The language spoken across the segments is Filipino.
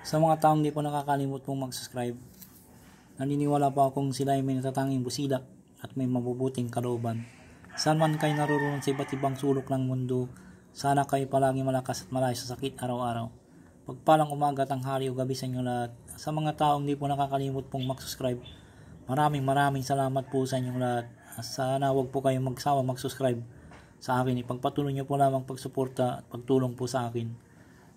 Sa mga taong di po nakakalimot pong mag-subscribe, naniniwala po akong sila ay may natatanging busilak at may mabubuting kalooban. Saan man kayo naroon sa iba't ibang sulok ng mundo, sana kayo palagi malakas at malayo sa sakit araw-araw. Pagpalang umaga, tanghali o gabi sa inyo lahat. Sa mga taong di po nakakalimot pong mag-subscribe, maraming salamat po sa inyong lahat. Sana wag po kayong magsawa mag-subscribe sa akin. Ipagpatuloy nyo po lamang pagsuporta at pagtulong po sa akin.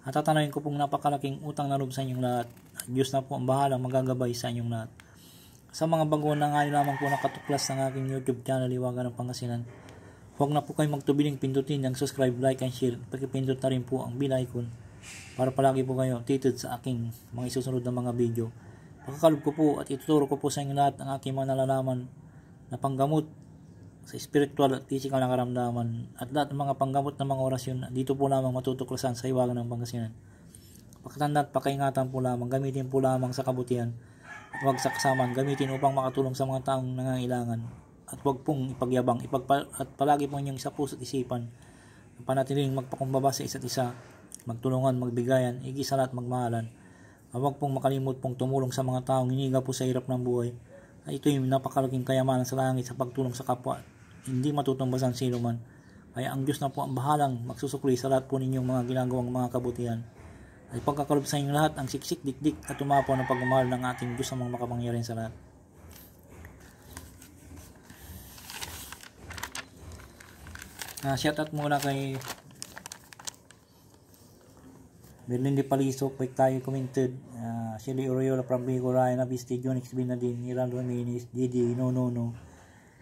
At tatanungin ko pong napakalaking utang na loob sa inyong lahat. Diyos na po ang bahalang magagabay sa inyong lahat. Sa mga baguhan na ngayon lamang po nakatuklas ng aking YouTube channel, Liwagan ng Pangasinan, huwag na po kayong magtubiling pindutin ang subscribe, like, and share. Pakipindot na rin po ang bell icon para palagi po kayo updated sa aking mga isusunod na mga video. Pakakalob ko po at ituturo ko po sa inyo lahat ang aking mga nalalaman na panggamot sa spiritual at physical na karamdaman at lahat ng mga panggamot ng mga orasyon dito po lamang matutuklasan sa Liwagan ng Pangasinan. Pakatanda at pakaingatan po lamang, gamitin po lamang sa kabutihan at huwag sa kasamaan, gamitin upang makatulong sa mga taong nangangailangan at huwag pong ipagyabang at palagi po inyong sa puso't isipan panatiling magpakumbaba sa isa't isa, magtulungan, magbigayan, higit sa lahat magmahalan. Huwag pong makalimot pong tumulong sa mga taong hiniga po sa hirap ng buhay. At ito yung napakalaking kayamanan sa langit sa pagtulong sa kapwa. Hindi matutumbasan sino man. Kaya ang Diyos na po ang bahalang magsusukli sa lahat po ninyong mga ginagawang mga kabutihan. At pagkakalob sa inyo lahat ang siksik, dikdik at tumapo ng pagmamahal ng ating Diyos ang mga makapangyarihan sa lahat. Shout out muna kay Berlin de Palisok, Pwek tayo commented, Shelly Oriola, Prambigo, Ryan Abisti, Jonix Binadin, Iran Ramirez, Didi, No,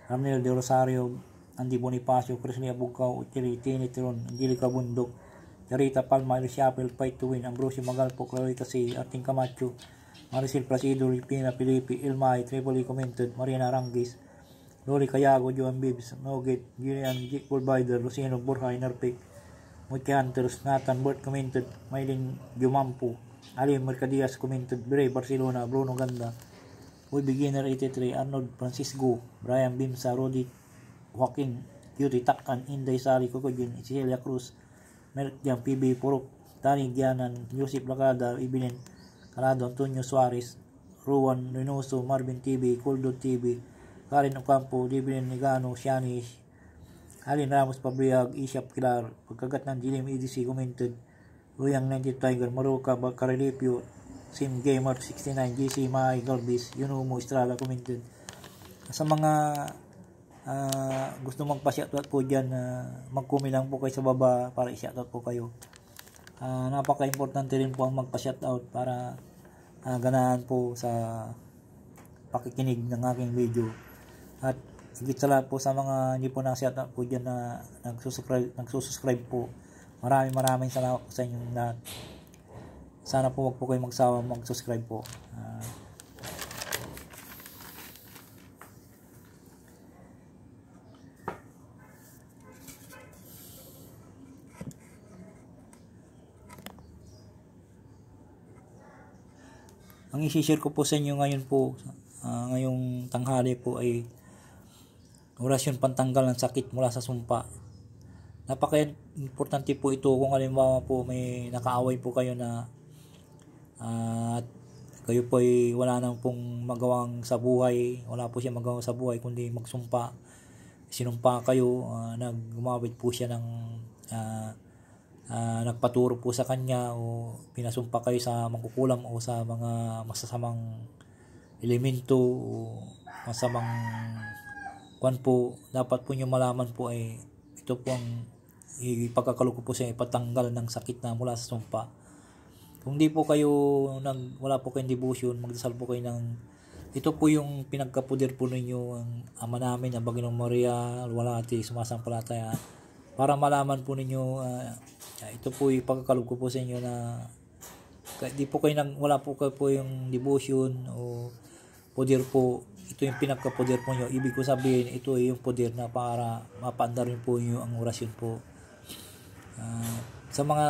Ramnel de Rosario, Andy Bonifacio, Crisley Abucaw, Uchiri, Tini Tiron, Angelica Bundok, Jarita Palma, Alicia Apple, Fight to Win, Ambrosio Magalpo, Clarita C, Arting Camacho, Maricel Placido, Lipina Pilipi, Ilmay, Tripoli commented, Mariana Rangis, Lori Cayago, Joan Bibbs, Nogit, Gillian, Jake Bulbider, Luciano Borja, Inarpic, Muki Hunters, Nathan Burt commented, Maylin Jumampu, Ali Mercadias commented, Bray Barcelona, Bruno Ganda, Boy Beginner 83, Arnold Francisco, Brian Bimsa, Rodi Joaquin, Cutie Takan, Inday Sari, Kokojun, Cecilia Cruz, Merk Jam, PB Purok, Tani Gianan, Joseph Lacada, Ibinen Calado, Antonio Suarez, Ruan Reynoso, Marvin TV, Coldo TV, Karen Ocampo, Ibinen Nigano, Shani, Alin Ramos Pabriag, Ishap Kilar, pagkagat ng Dilim EDC commented, Ruyang 90 Tiger, Maruka, Bacarelipio, Sim Gamer 69, GC Maay Galvis, Yunumo Estrada commented. Sa mga gusto magpa-shoutout po dyan, mag-comment lang po kayo sa baba para i-shoutout po kayo. Napaka-importante rin po ang magpa-shoutout para ganahan po sa pakikinig ng aking video. At higit sa lahat po sa mga hindi po na-shoutout po dyan na nagsusubscribe po, maraming salamat po sa inyong lahat. Sana po wag po kayo magsawa mag-subscribe po. Ang i-share ko po sa inyo ngayon po, ngayong tanghali po ay orasyon pantanggal ng sakit mula sa sumpa. Napaka-importante po ito kung halimbawa po may nakaaway po kayo na at kayo po ay wala nang pong magawang sa buhay, wala po siya magawang sa buhay kundi magsumpa. Sinumpa kayo, gumamit po siya ng nagpaturo po sa kanya o pinasumpa kayo sa mangkukulam o sa mga masasamang elemento o masamang po, dapat po nyo malaman po ay ito po ang ipagkakalo ko po siya ipatanggal ng sakit na mula sa sumpa. Kung di po kayo wala po kayong devotion, magdasal po kayo ng ito po yung pinagkapuder po ninyo ang ama namin, ang Baginong Maria, Alwalhati, sumasampalataya, para malaman po ninyo ito po yung pagkakalo ko po sa inyo na di po kayo wala po kayo po yung devotion o poder po. Ito yung pinagka-poder po nyo. Ibig ko sabihin, ito ay yung poder na para mapaandar rin po nyo ang orasyon po. Sa mga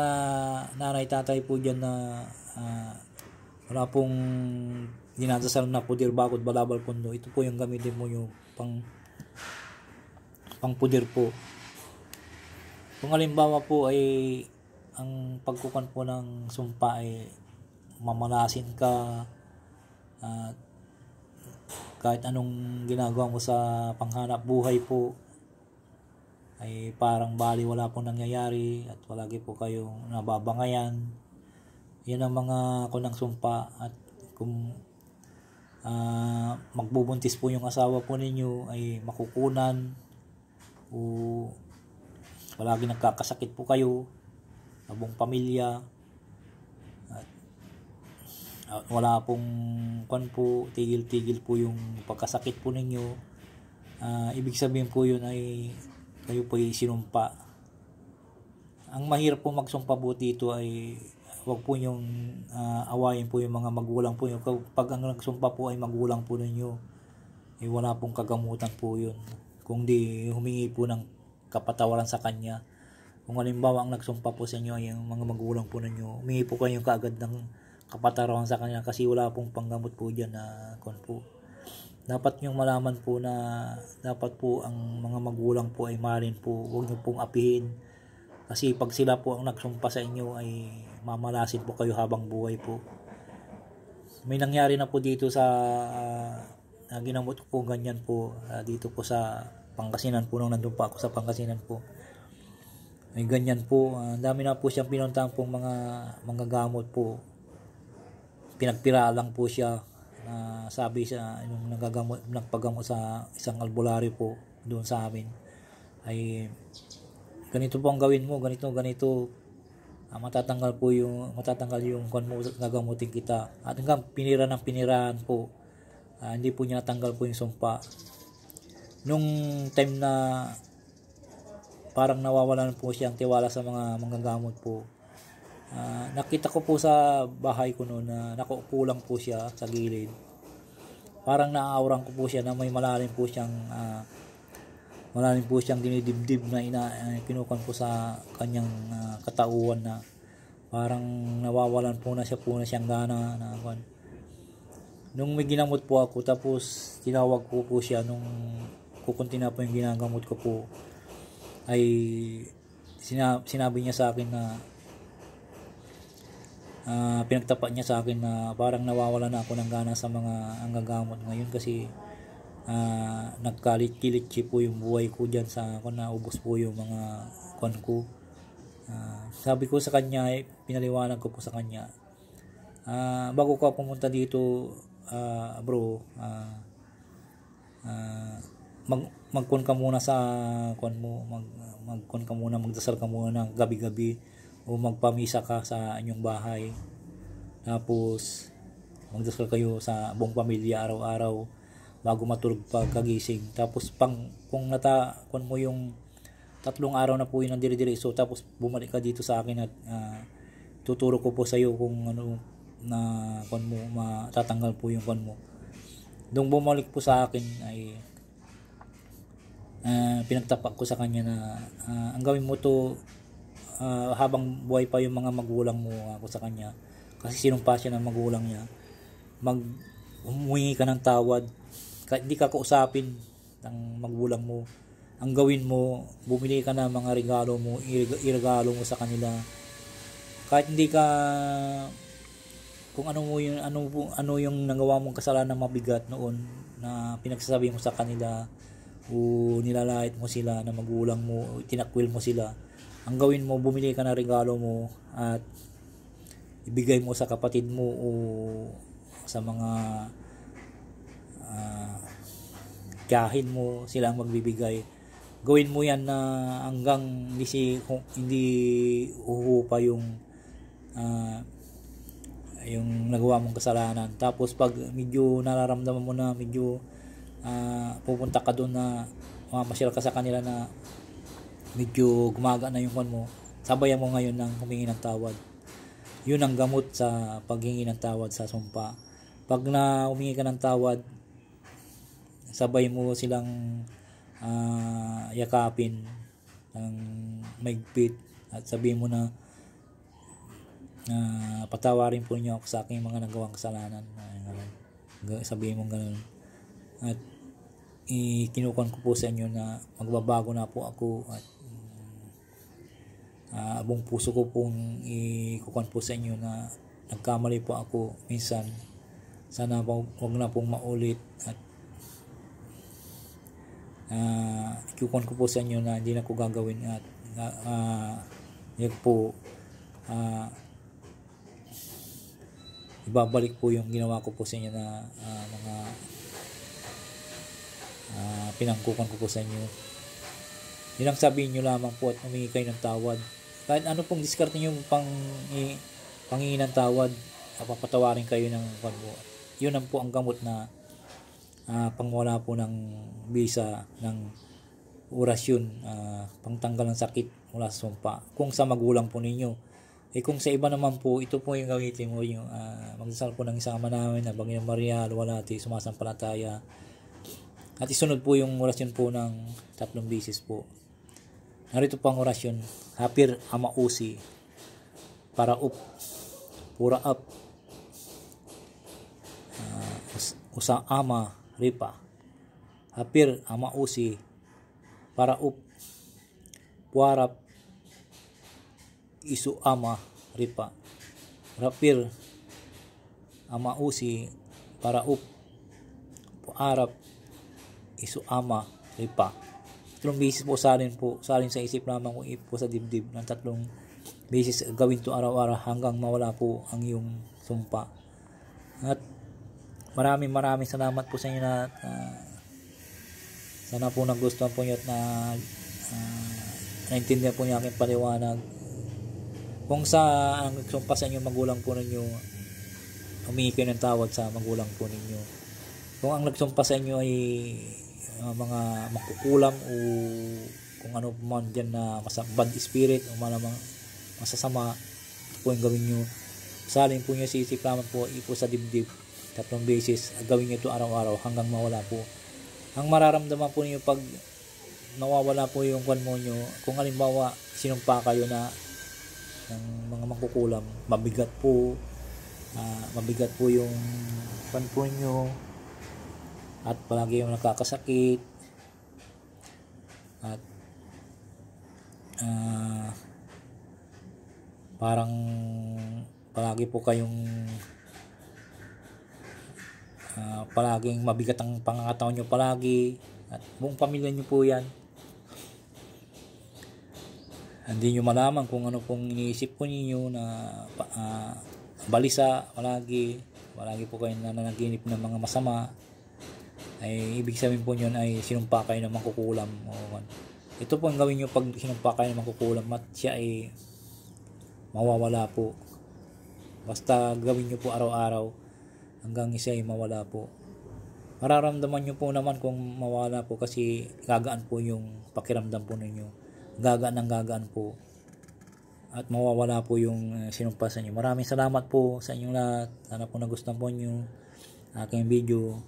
nanay, tatay po dyan na wala pong dinadasal na poder bakod balabal pundo, ito po yung gamitin mo yung pang poder po. Kung halimbawa po ay ang pagkukan po ng sumpa ay mamalasin ka, at kahit anong ginagawa mo sa panghanap buhay po ay parang baliwala pong nangyayari at palagi po kayong nababangayan. Yan ang mga kunang sumpa. At kung magbubuntis po yung asawa po ninyo ay makukunan o palagi nagkakasakit po kayo sa buong pamilya, at wala pong tigil-tigil po yung pagkasakit po ninyo. Ibig sabihin po yun ay kayo po ay sinumpa. Ang mahirap po magsumpa po dito ay wag po yung awayin po yung mga magulang po yung pag ang nagsumpa po ay magulang po ninyo, eh wala pong kagamutan po yun kung di humingi po ng kapatawaran sa kanya. Kung halimbawa ang nagsumpa po sa inyo ay yung mga magulang po ninyo, humingi po kayo kaagad ng kapatawaran sa kanya kasi wala pong panggamot po dyan na po. Dapat nyong malaman po na dapat po ang mga magulang po ay mahalin po, huwag nyo pong apihin. Kasi pag sila po ang nagsumpa sa inyo ay mamalasin po kayo habang buhay po. May nangyari na po dito sa ginamot ko po ganyan po dito po sa Pangasinan po nung nandun pa ako sa Pangasinan po. May ganyan po. Dami na po siyang pinuntahan pong mga gamot po. Pinagpira lang po siya. Sabi siya yung nagpagamot sa isang albularyo po doon sa amin ay ganito po ang gawin mo, ganito matatanggal yung gagamutin kita. At hanggang pinirahan po, hindi po niya natanggal po yung sumpa. Nung time na parang nawawalan po siyang tiwala sa mga gamot po, nakita ko po sa bahay ko noon na nakaupo lang po siya sa gilid. Parang naaawran ko po siya na may malalim po siyang dinidibdib na kinukan po sa kanyang katauhan na parang nawawalan po na siyang gana na nung may ginamot po ako, tapos tinawag ko po siya nung kukunti na po yung ginagamot ko po, ay sinabi niya sa akin na pinagtapat niya sa akin na parang nawawala na ako ng gana sa mga anggagamot ngayon kasi nagkalit-kilitsi po yung buhay ko dyan sa naubos po yung mga ko. Sabi ko sa kanya, pinaliwanag ko po sa kanya, bago ka pumunta dito bro, magkon ka muna sa magkon ka muna, magdasal ka muna ng gabi-gabi o magpamisa ka sa inyong bahay, tapos magdasal kayo sa buong pamilya araw-araw bago matulog pagkagising. Tapos kung kung mo yung 3 araw na po yun ang dire-diretso, tapos bumalik ka dito sa akin at tuturo ko po sa iyo kung ano na kung mo matatanggal po yung kung mo. Nung bumalik po sa akin ay pinagtapak ko sa kanya na ang gawin mo to habang buhay pa yung mga magulang mo. Ako sa kanya, kasi sinumpa siya ng magulang niya, humingi ka ng tawad, hindi ka kausapin ng magulang mo. Ang gawin mo, bumili ka ng mga regalo mo, iregalo mo sa kanila. Kahit hindi ka, kung ano yung nagawa mong kasalanan mabigat noon na pinagsasabi mo sa kanila o nilalait mo sila na magulang mo, tinakwil mo sila, ang gawin mo, bumili ka ng regalo mo at ibigay mo sa kapatid mo o sa mga tiyahin mo, sila ang magbibigay. Gawin mo yan na hanggang hindi uhupa yung nagawa mong kasalanan. Tapos pag medyo nararamdaman mo na medyo pupunta ka doon na mamasyal ka sa kanila na medyo gumaga na yung kon mo, sabayan mo ngayon ng humingi ng tawad. Yun ang gamot sa paghingi ng tawad sa sumpa. Pag na humingi ka ng tawad, sabay mo silang yakapin ng maigpit at sabihin mo na patawarin po niyo ako sa aking mga nagawang kasalanan. Sabihin mo gano'n. At ikinukuhan ko po sa inyo na magbabago na po ako at buong puso ko pong ikukuhan po sa inyo na nagkamali po ako minsan. Sana huwag na pong maulit, at ikukuhan ko po sa inyo na hindi na ko gagawin, at yun po, ibabalik po yung ginawa ko po sa inyo na mga pinangkukan ko po sa inyo. Yun ang sabihin nyo lamang po, at humingi kayo ng tawad. Kahit ano pong diskarte nyo panghingi ng tawad, papatawarin kayo ng pagbuo. Yun ang po ang gamot na pangwala po ng bisa, ng orasyon, pangtanggal ng sakit mula sa sumpa. Kung sa magulang po ninyo, kung sa iba naman po, ito po yung gamitin mo, yung magdasal po ng isang ama namin na Banginoong Maria, luwalhati, sumasampalataya, at isunod po yung orasyon po ng 3 beses po. Narito po ang orasyon: Hapir Ama Usi, para up, pura up, usa ama ripa. Hapir Ama Usi, para up, puarap, isu ama ripa. Rapir Ama Usi, para up, puarap, isu ama ripa. 3 beses po salin sa isip lamang kung ipo sa dibdib ng 3 beses. Gawin to araw-araw hanggang mawala po ang iyong sumpa. At maraming salamat po sa inyo na sana po nagustuhan po nyo, at naintindihan po niyo aking paliwanag. Kung sa ang nagsumpa sa inyo magulang po ninyo, humingi kayo ng tawad sa magulang po ninyo. Kung ang nagsumpa sa inyo ay mga makukulam o kung ano man dyan na bad spirit o malamang masasama, ito po yung gawin nyo. Salin po nyo sa isip lamang po, ipo sa dibdib 3 beses. Gawin nyo ito araw-araw hanggang mawala po. Ang mararamdaman po niyo pag nawawala po yung kwan mo nyo, kung halimbawa sinumpa kayo na ng mga makukulam, mabigat po yung kwan po nyo, at palagi yung nakakasakit, at parang palagi po kayong palaging mabigat ang pangangatawan nyo palagi, at buong pamilya nyo po yan. Hindi nyo malaman kung ano pong iniisip po ninyo na balisa, palagi po kayong nananaginip ng mga masama, ay ibig sabihin po yun ay sinumpa kayo ng mangkukulam. Ito po ang gawin nyo pag sinumpa kayo ng mangkukulam, at siya ay mawawala po. Basta gawin nyo po araw-araw hanggang siya ay mawala po. Mararamdaman nyo po naman kung mawala po, kasi gagaan po yung pakiramdam po ninyo. Gagaan po, at mawawala po yung sinumpa sa inyo. Maraming salamat po sa inyong lahat. Sana po nagustuhan po nyo aking video.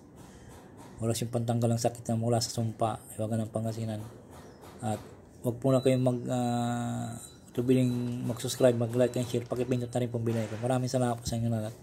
Orasyon pantanggal ng sakit na mula sa sumpa, iwagan ng Pangasinan. At wag po na kayong tubiling mag-subscribe, mag-like and share. Pakipindot na rin pong binay ko. Maraming salamat po sa inyo lahat.